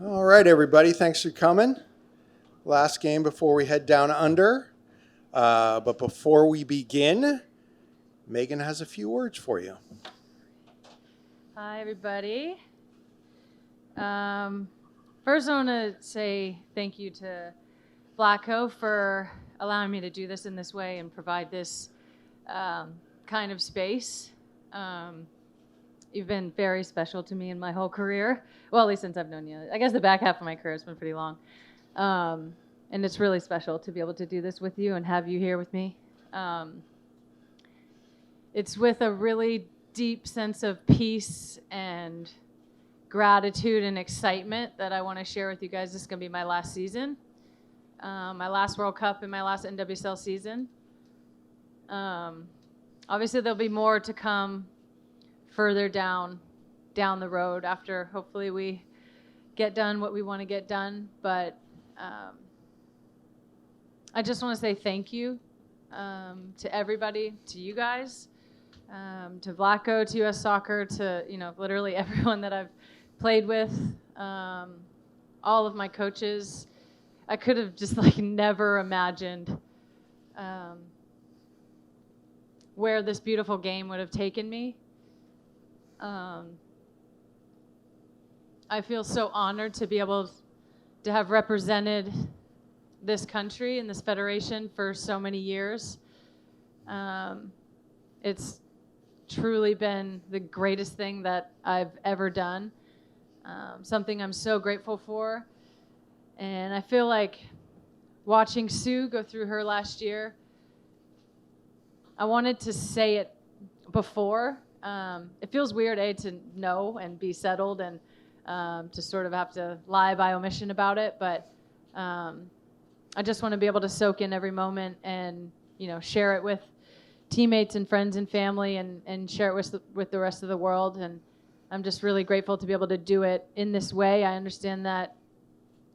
All right, everybody, thanks for coming. Last game before we head down under. But before we begin, Megan has a few words for you. Hi, everybody. First, I want to say thank you to Blacko for allowing me to do this in this way and provide this kind of space. You've been very special to me in my whole career. Well, at least since I've known you. I guess the back half of my career has been pretty long. And it's really special to be able to do this with you and have you here with me. It's with a really deep sense of peace and gratitude and excitement that I want to share with you guys. This is going to be my last season, my last World Cup and my last NWSL season. Obviously, there'll be more to come further down the road after hopefully we get done what we want to get done. But I just want to say thank you to everybody, to you guys, to Blacko, to US Soccer, to literally everyone that I've played with, all of my coaches. I could have just never imagined where this beautiful game would have taken me. I feel so honored to be able to have represented this country and this federation for so many years. It's truly been the greatest thing that I've ever done, something I'm so grateful for. And I feel like watching Sue go through her last year, I wanted to say it before. It feels weird, to know and be settled and to sort of have to lie by omission about it. But I just want to be able to soak in every moment and, share it with teammates and friends and family and share it with the rest of the world. And I'm just really grateful to be able to do it in this way. I understand that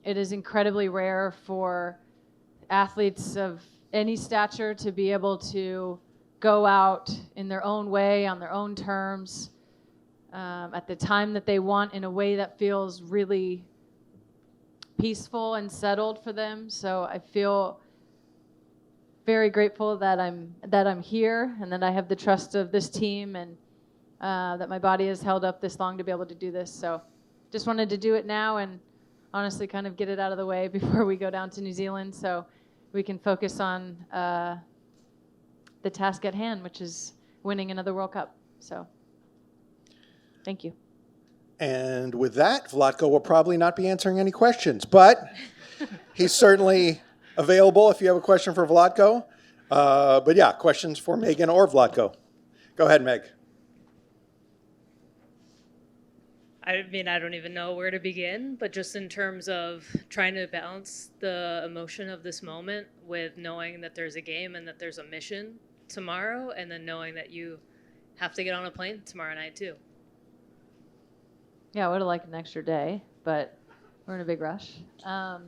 it is incredibly rare for athletes of any stature to be able to go out in their own way, on their own terms, at the time that they want, in a way that feels really peaceful and settled for them. So I feel very grateful that I'm here and that I have the trust of this team and that my body has held up this long to be able to do this. So just wanted to do it now and honestly kind of get it out of the way before we go down to New Zealand so we can focus on the task at hand, which is winning another World Cup. So thank you. And with that, Vlatko will probably not be answering any questions, but he's certainly available if you have a question for Vlatko. But yeah, questions for Megan or Vlatko. Go ahead, Meg. I mean, I don't even know where to begin, but just in terms of trying to balance the emotion of this moment with knowing that there's a game and that there's a mission tomorrow, and then knowing that you have to get on a plane tomorrow night too. Yeah, I would have liked an extra day, but we're in a big rush. I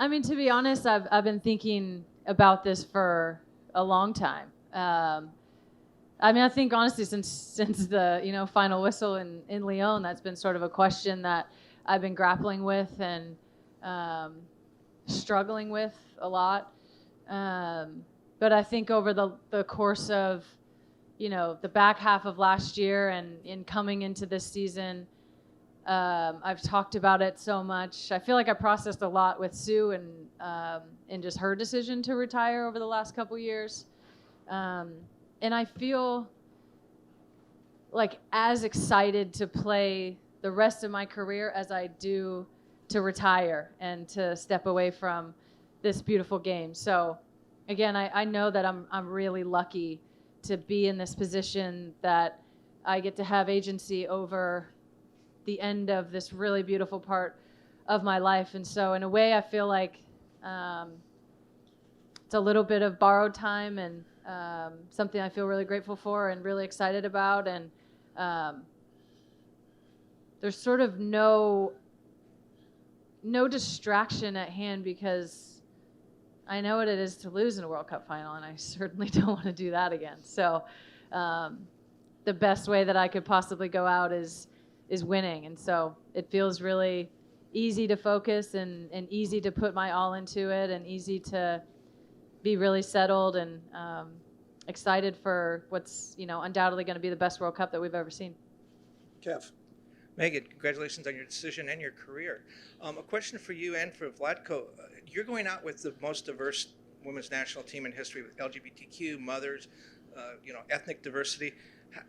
mean, to be honest, I've been thinking about this for a long time. I mean, I think honestly, since the final whistle in Lyon, that's been sort of a question that I've been grappling with and struggling with a lot. But I think over the course of the back half of last year and in coming into this season, I've talked about it so much. I feel like I processed a lot with Sue and just her decision to retire over the last couple years. And I feel like as excited to play the rest of my career as I do to retire and to step away from this beautiful game. So again, I know that I'm really lucky to be in this position that I get to have agency over the end of this really beautiful part of my life. And so in a way, I feel like it's a little bit of borrowed time and something I feel really grateful for and really excited about. And there's sort of no distraction at hand because I know what it is to lose in a World Cup final, and I certainly don't want to do that again. So the best way that I could possibly go out is winning. And so it feels really easy to focus and easy to put my all into it and easy to be really settled and excited for what's, undoubtedly going to be the best World Cup that we've ever seen. Kev. Megan, congratulations on your decision and your career. A question for you and for Vlatko. You're going out with the most diverse women's national team in history with LGBTQ, mothers, ethnic diversity.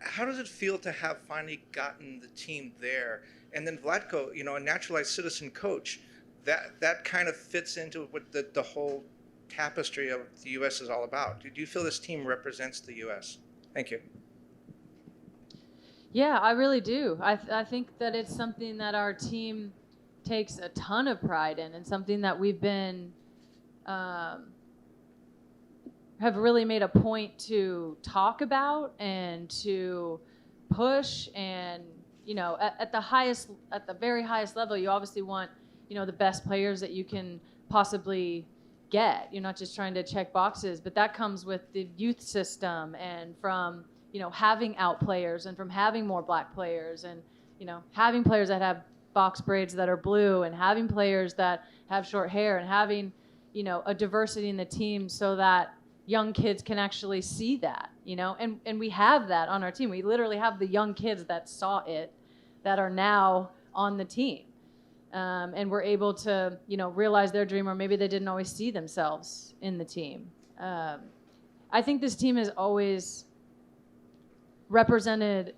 How does it feel to have finally gotten the team there? And then Vlatko, a naturalized citizen coach, that kind of fits into what the whole tapestry of the U.S. is all about. Do you feel this team represents the U.S.? Thank you. Yeah, I really do. I think that it's something that our team takes a ton of pride in, and something that we've been have really made a point to talk about and to push. And at the very highest level, you obviously want the best players that you can possibly get. You're not just trying to check boxes, but that comes with the youth system and from having out players and from having more black players and, having players that have box braids that are blue and having players that have short hair and having, a diversity in the team so that young kids can actually see that, and we have that on our team. We literally have the young kids that saw it that are now on the team. And we're able to, realize their dream, or maybe they didn't always see themselves in the team. I think this team has always represented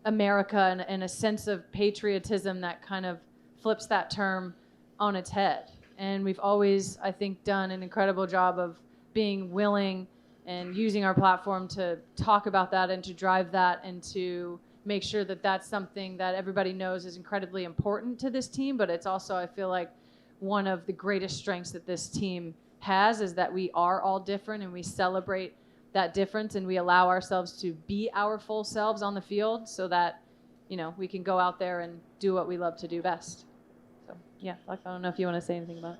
America and a sense of patriotism that kind of flips that term on its head. And we've always, I think, done an incredible job of being willing and using our platform to talk about that and to drive that and to make sure that that's something that everybody knows is incredibly important to this team. But it's also, I feel like, one of the greatest strengths that this team has is that we are all different and we celebrate that difference and we allow ourselves to be our full selves on the field so that, we can go out there and do what we love to do best. So, yeah, I don't know if you want to say anything about it.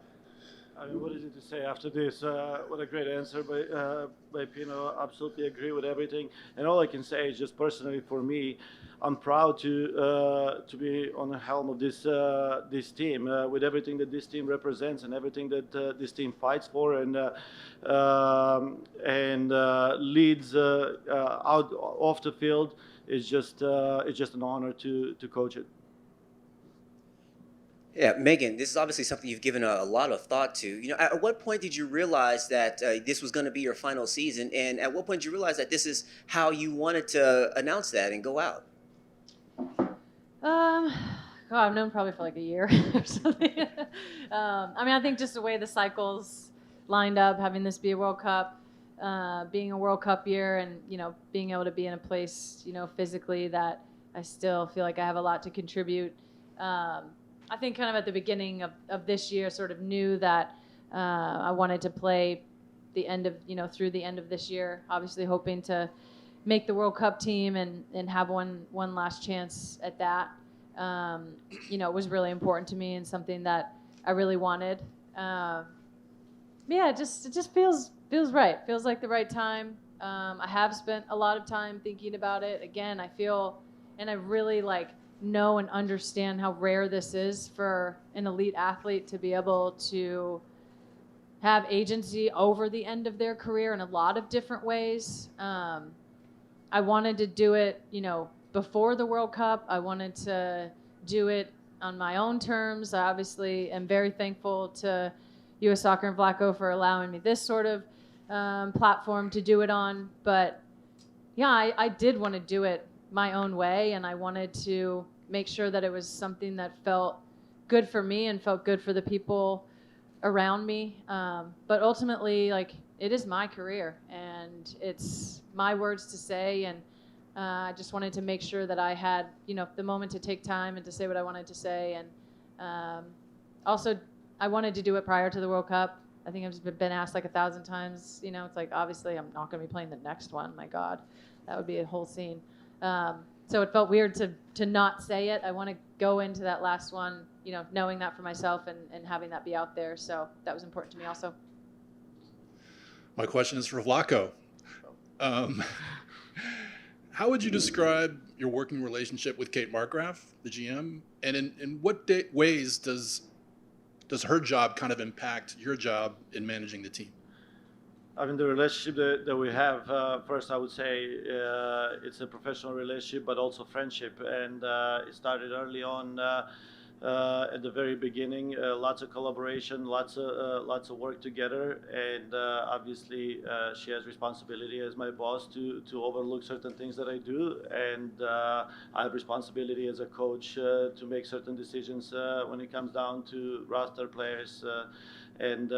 I mean, what is it to say after this? What a great answer by Pino. Absolutely agree with everything. And all I can say is just personally for me, I'm proud to be on the helm of this team with everything that this team represents and everything that this team fights for and leads out off the field. It's just an honor to coach it. Yeah, Megan, this is obviously something you've given a lot of thought to. At what point did you realize that this was going to be your final season? And at what point did you realize that this is how you wanted to announce that and go out? I've known probably for like a year or something. I think just the way the cycles lined up, having this be a World Cup, being a World Cup year and, being able to be in a place, physically that I still feel like I have a lot to contribute. I think kind of at the beginning of this year sort of knew that I wanted to play the end of, through the end of this year, obviously hoping to make the World Cup team and have one last chance at that. It was really important to me and something that I really wanted. It just feels right. Feels like the right time. I have spent a lot of time thinking about it. Again, I feel, and I really know and understand how rare this is for an elite athlete to be able to have agency over the end of their career in a lot of different ways. I wanted to do it, before the World Cup. I wanted to do it on my own terms. I obviously am very thankful to U.S. Soccer and Vlatko for allowing me this sort of platform to do it on. But yeah, I did want to do it my own way, and I wanted to make sure that it was something that felt good for me and felt good for the people around me. But ultimately, it is my career, and it's my words to say, and I just wanted to make sure that I had, the moment to take time and to say what I wanted to say. And also, I wanted to do it prior to the World Cup. I think I've been asked 1,000 times, it's obviously I'm not going to be playing the next one. My God, that would be a whole scene. So it felt weird to not say it. I want to go into that last one, knowing that for myself and having that be out there. So that was important to me also. My question is for Vlatko. How would you describe your working relationship with Kate Markgraf, the GM? And in what ways does does her job kind of impact your job in managing the team? I mean, the relationship that we have, first I would say it's a professional relationship, but also friendship. And it started early on at the very beginning, lots of collaboration, lots of work together. And obviously she has responsibility as my boss to overlook certain things that I do. And I have responsibility as a coach to make certain decisions when it comes down to roster players. And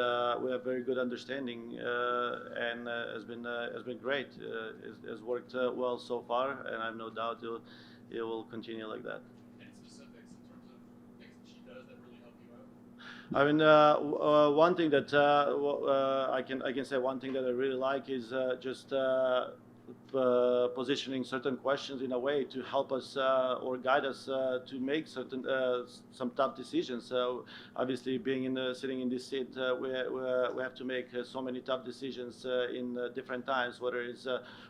we have very good understanding, and has been great. It has worked well so far, and I have no doubt it will continue like that. Any specifics in terms of things that she does that really help you out? I mean, one thing that I can say one thing that I really like is just positioning certain questions in a way to help us or guide us to make certain some tough decisions. So obviously, sitting in this seat, we have to make so many tough decisions in different times, whether it's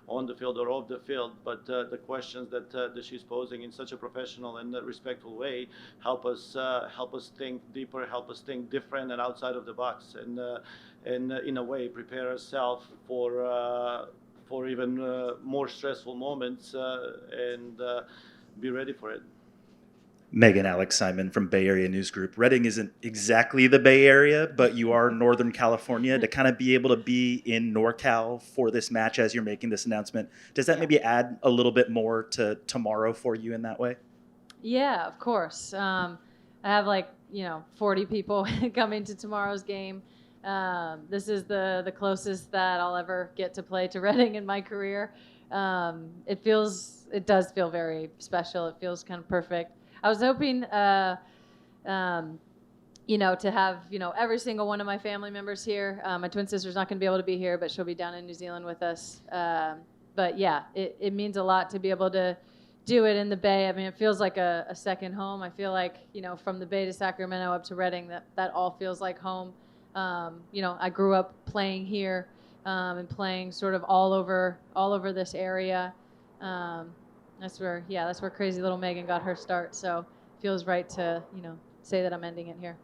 on the field or off the field. But the questions that she's posing in such a professional and respectful way help us think deeper, help us think different and outside of the box, and in a way prepare ourselves for even more stressful moments and be ready for it. Megan, Alex Simon from Bay Area News Group. Reading isn't exactly the Bay Area, but you are Northern California. To kind of be able to be in NorCal for this match as you're making this announcement, does that maybe add a little bit more to tomorrow for you in that way? Yeah, of course. I have 40 people coming to tomorrow's game. This is the closest that I'll ever get to play to Reading in my career. It does feel very special. It feels kind of perfect. I was hoping, to have, every single one of my family members here. My twin sister's not going to be able to be here, but she'll be down in New Zealand with us. But yeah, it means a lot to be able to do it in the Bay. I mean, it feels like a second home. I feel like, from the Bay to Sacramento up to Reading, that all feels like home. I grew up playing here and playing sort of all over this area. That's where crazy little Megan got her start. So it feels right to, say that I'm ending it here.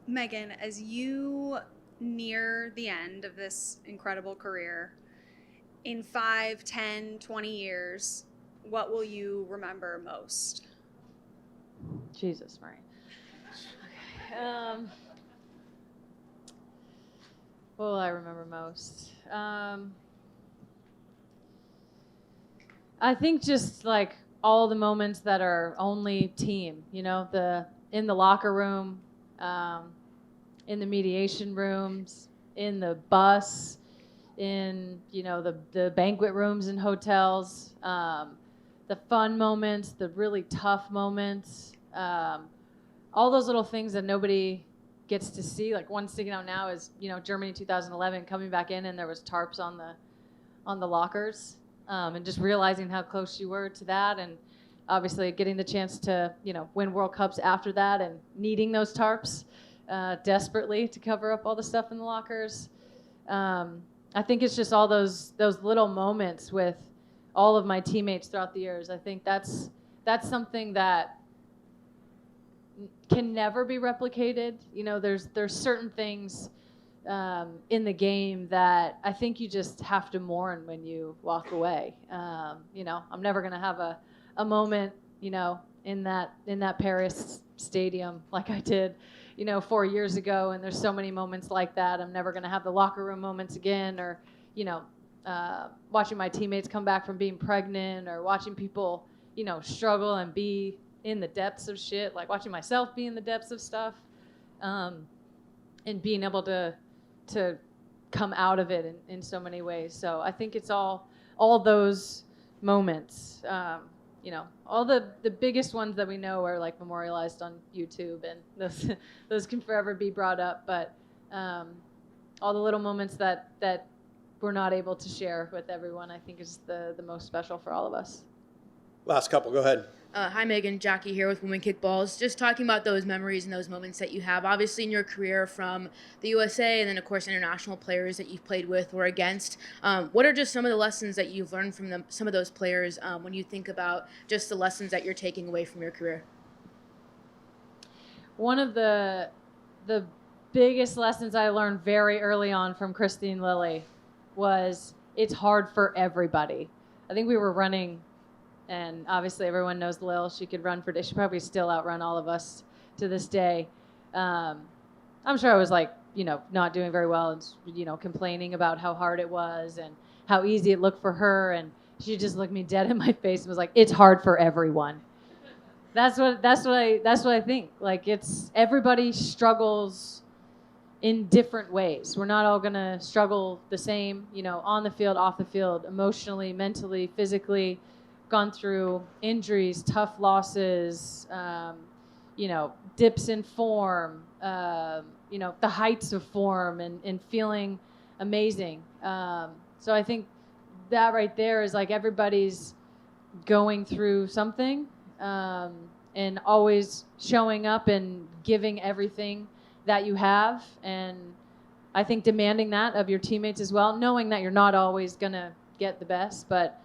Megan, as you near the end of this incredible career, in 5, 10, 20 years, what will you remember most? Jesus, Marie. What will I remember most? I think just like all the moments that are only team, in the locker room, in the mediation rooms, in the bus, in, the banquet rooms in hotels, the fun moments, the really tough moments, all those little things that nobody gets to see. Like one sticking out now is, Germany 2011 coming back in and there was tarps on the lockers, and just realizing how close you were to that, and obviously getting the chance to, win World Cups after that and needing those tarps desperately to cover up all the stuff in the lockers. I think it's just all those little moments with all of my teammates throughout the years. I think that's something that can never be replicated. There's certain things in the game that I think you just have to mourn when you walk away. I'm never gonna have a moment, in that Paris stadium like I did, 4 years ago. And there's so many moments like that. I'm never gonna have the locker room moments again, or watching my teammates come back from being pregnant, or watching people, struggle and be in the depths of shit, like watching myself be in the depths of stuff, and being able to come out of it in so many ways. So I think it's all those moments, all the biggest ones that we know are like memorialized on YouTube, and those can forever be brought up. But all the little moments that we're not able to share with everyone, I think is the most special for all of us. Last couple, go ahead. Hi, Megan. Jackie here with Women Kickballs. Just talking about those memories and those moments that you have, obviously, in your career from the USA, and then, of course, international players that you've played with or against. What are just some of the lessons that you've learned from them, some of those players, when you think about just the lessons that you're taking away from your career? one of the biggest lessons I learned very early on from Christine Lilly was it's hard for everybody. I think we were running, and obviously everyone knows Lil. She could run for days. She probably still outrun all of us to this day. I'm sure I was like, not doing very well and, complaining about how hard it was and how easy it looked for her. And she just looked me dead in my face and was like, it's hard for everyone. That's what I think. Like, it's everybody struggles in different ways. We're not all gonna struggle the same, on the field, off the field, emotionally, mentally, physically, gone through injuries, tough losses, dips in form, the heights of form and feeling amazing. So I think that right there is like everybody's going through something, and always showing up and giving everything that you have. And I think demanding that of your teammates as well, knowing that you're not always going to get the best, but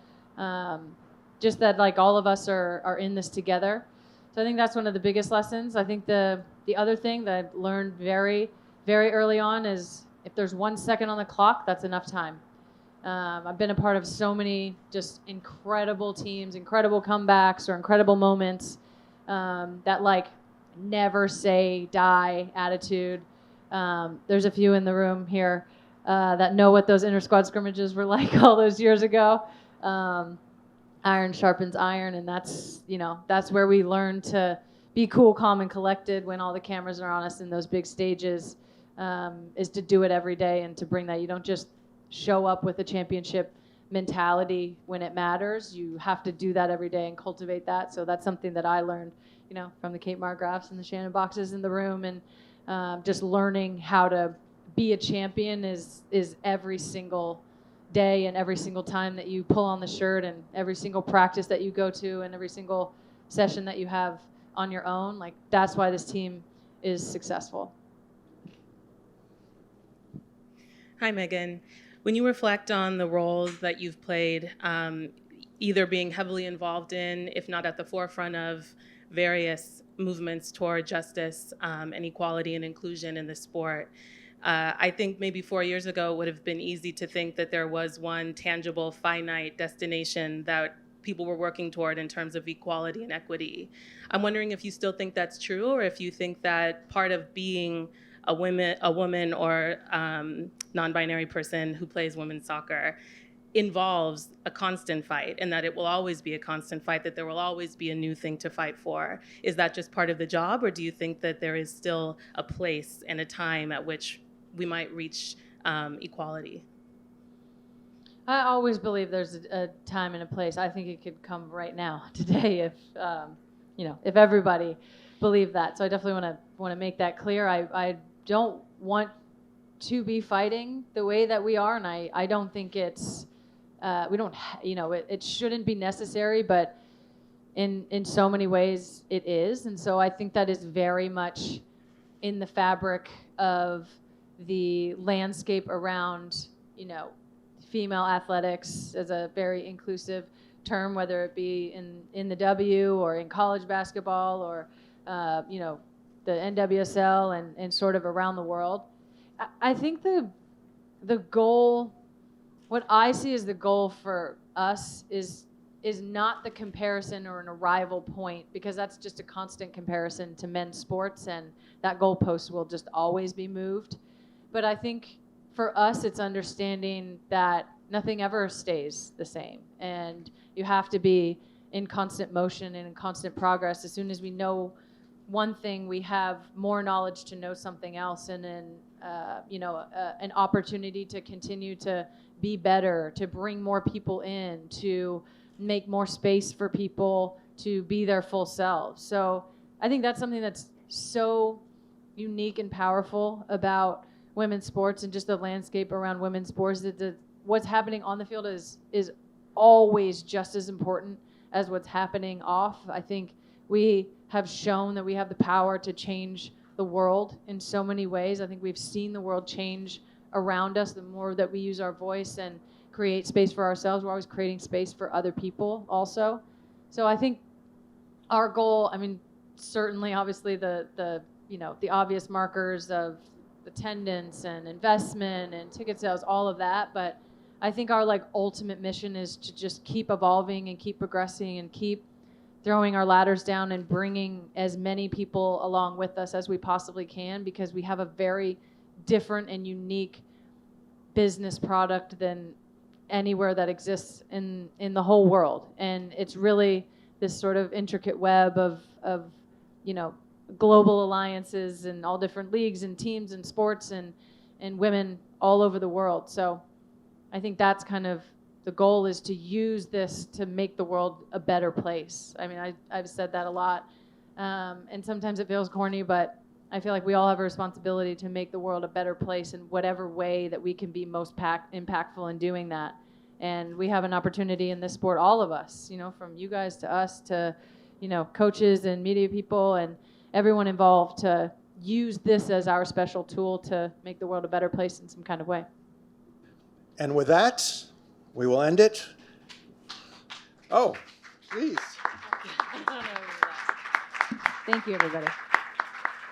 just that like all of us are in this together. So I think that's one of the biggest lessons. I think the other thing that I learned very, very early on is if there's 1 second on the clock, that's enough time. I've been a part of so many just incredible teams, incredible comebacks or incredible moments, that like never say die attitude. There's a few in the room here that know what those inter-squad scrimmages were like all those years ago. Iron sharpens iron, and that's where we learn to be cool, calm, and collected when all the cameras are on us in those big stages, is to do it every day and to bring that. You don't just show up with a championship mentality when it matters. You have to do that every day and cultivate that. So that's something that I learned, from the Kate Margraffs and the Shannon Boxes in the room, and just learning how to be a champion is every single day and every single time that you pull on the shirt and every single practice that you go to and every single session that you have on your own. Like, that's why this team is successful. Hi, Megan. When you reflect on the roles that you've played, either being heavily involved in, if not at the forefront of, various movements toward justice and equality and inclusion in the sport, I think maybe 4 years ago it would have been easy to think that there was one tangible, finite destination that people were working toward in terms of equality and equity. I'm wondering if you still think that's true, or if you think that part of being a woman or non-binary person who plays women's soccer involves a constant fight, and that it will always be a constant fight, that there will always be a new thing to fight for. Is that just part of the job, or do you think that there is still a place and a time at which we might reach equality? I always believe there's a time and a place. I think it could come right now, today, if if everybody believed that. So I definitely want to make that clear. I don't want to be fighting the way that we are, and I don't think it's we don't it shouldn't be necessary, but in so many ways it is. And so I think that is very much in the fabric of the landscape around female athletics as a very inclusive term, whether it be in the W or in college basketball or the NWSL and sort of around the world. I think the goal, what I see as the goal for us is not the comparison or an arrival point, because that's just a constant comparison to men's sports, and that goalpost will just always be moved. But I think for us, it's understanding that nothing ever stays the same, and you have to be in constant motion and in constant progress. As soon as we know one thing, we have more knowledge to know something else, and then an opportunity to continue to be better, to bring more people in, to make more space for people to be their full selves. So I think that's something that's so unique and powerful about women's sports and just the landscape around women's sports, that what's happening on the field is always just as important as what's happening off. I think we have shown that we have the power to change the world in so many ways. I think we've seen the world change around us. The more that we use our voice and create space for ourselves, we're always creating space for other people also. So I think our goal, certainly obviously the the obvious markers of attendance and investment and ticket sales, all of that. But I think our like ultimate mission is to just keep evolving and keep progressing and keep throwing our ladders down and bringing as many people along with us as we possibly can, because we have a very different and unique business product than anywhere that exists in the whole world. And it's really this sort of intricate web of global alliances and all different leagues and teams and sports and women all over the world. So I think that's kind of the goal, is to use this to make the world a better place. I mean, I've said that a lot, and sometimes it feels corny, but I feel like we all have a responsibility to make the world a better place in whatever way that we can be most impactful in doing that. And we have an opportunity in this sport, all of us, from you guys to us to, coaches and media people and everyone involved, to use this as our special tool to make the world a better place in some kind of way. And with that, we will end it. Oh, please. Thank you, everybody.